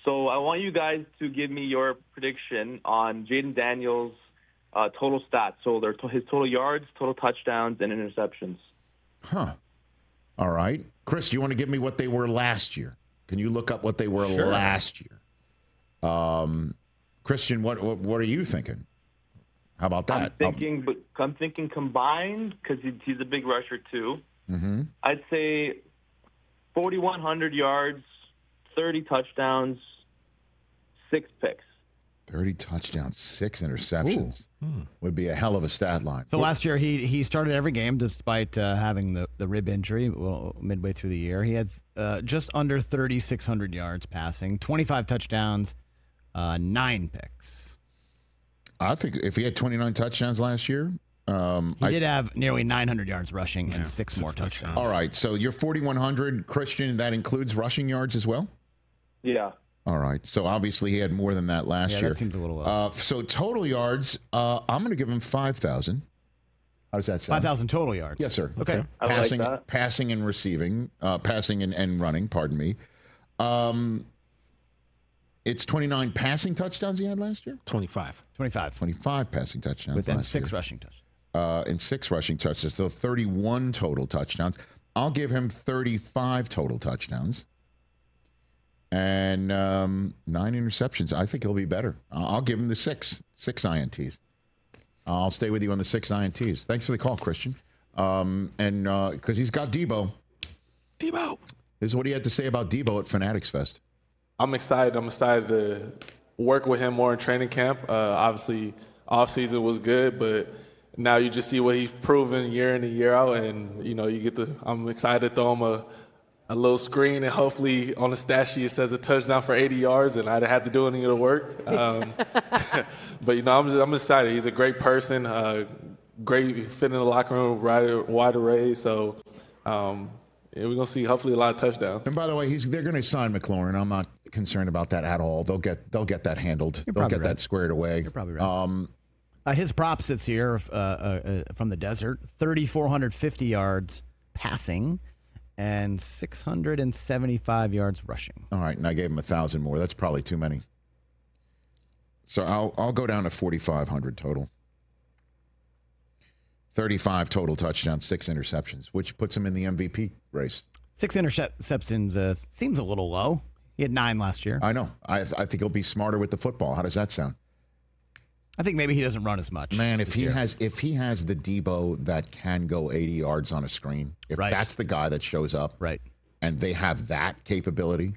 So I want you guys to give me your prediction on Jayden Daniels' total stats. So his total yards, total touchdowns, and interceptions. Huh. All right. Chris, do you want to give me what they were last year? Can you look up what they were last year? Christian, what are you thinking? How about that? I'm thinking combined, because he's a big rusher too. Mm-hmm. I'd say 4,100 yards, 30 touchdowns, 6 picks. 30 touchdowns, 6 interceptions. Would be a hell of a stat line. So last year he started every game despite having the rib injury midway through the year. He had just under 3,600 yards passing, 25 touchdowns, 9 picks. I think if he had 29 touchdowns last year, he did have nearly 900 yards rushing and 6 more touchdowns. All right, so you're 4,100, Christian. That includes rushing yards as well. Yeah. All right, so obviously he had more than that last year. Yeah, that seems a little low. So total yards, I'm going to give him 5,000. How does that sound? 5,000 total yards. Yes, sir. Okay. Passing and receiving, passing and running. Pardon me. It's 29 passing touchdowns he had last year. 25 passing touchdowns. With then 6 rushing touchdowns. And 6 rushing touchdowns, so 31 total touchdowns. I'll give him 35 total touchdowns. And 9 interceptions. I think he'll be better. I'll give him the 6 INTs. I'll stay with you on the 6 INTs. Thanks for the call, Christian. And because he's got Debo. This is what he had to say about Debo at Fanatics Fest. I'm excited. I'm excited to work with him more in training camp. Obviously, offseason was good, but now you just see what he's proven year in and year out, and I'm excited to throw him a little screen, and hopefully on the stat sheet it says a touchdown for 80 yards, and I didn't have to do any of the work. But I'm excited. He's a great person, great fit in the locker room, wide array. So we're gonna see hopefully a lot of touchdowns. And by the way, they're going to sign McLaurin. I'm not concerned about that at all. They'll get that handled. They'll get that squared away. You're probably right. His props this year from the desert: 3,450 yards passing and 675 yards rushing. All right, and I gave him 1,000 more. That's probably too many. So I'll go down to 4,500 total. 35 total touchdowns, 6 interceptions, which puts him in the MVP race. 6 interceptions seems a little low. He had 9 last year. I know. I think he'll be smarter with the football. How does that sound? I think maybe he doesn't run as much. Man, if he has the Debo that can go 80 yards on a screen, if that's the guy that shows up, right, and they have that capability,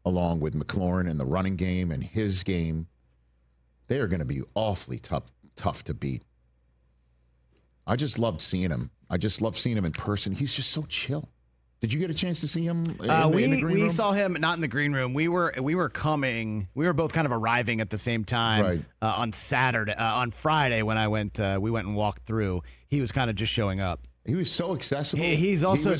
along with McLaurin in the running game and his game, they are going to be awfully tough to beat. I just loved seeing him. I just love seeing him in person. He's just so chill. Did you get a chance to see him in the green room? We saw him not in the green room. We were coming. We were both kind of arriving at the same time on Saturday. On Friday when I went, we went and walked through. He was kind of just showing up. He was so accessible. He's also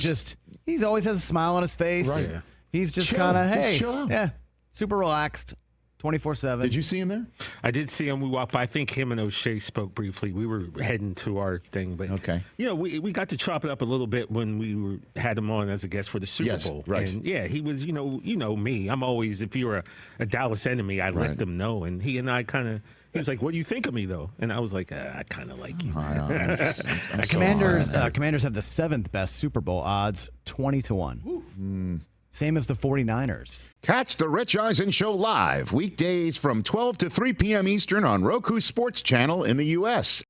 he always has a smile on his face. Right. Yeah. He's just kind of chill out. Yeah, super relaxed. 24/7. Did you see him there? I did see him. We walked by. I think him and O'Shea spoke briefly. We were heading to our thing, but we got to chop it up a little bit when we had him on as a guest for the Super Bowl. Right. And he was, you know me. I'm always, if you're a Dallas enemy, I let them know. And he and I he was like, "What do you think of me, though?" And I was like, "I kind of like you." Commanders have the 7th best Super Bowl odds, 20-1. Same as the 49ers. Catch the Rich Eisen Show live weekdays from 12 to 3 p.m. Eastern on Roku Sports Channel in the U.S.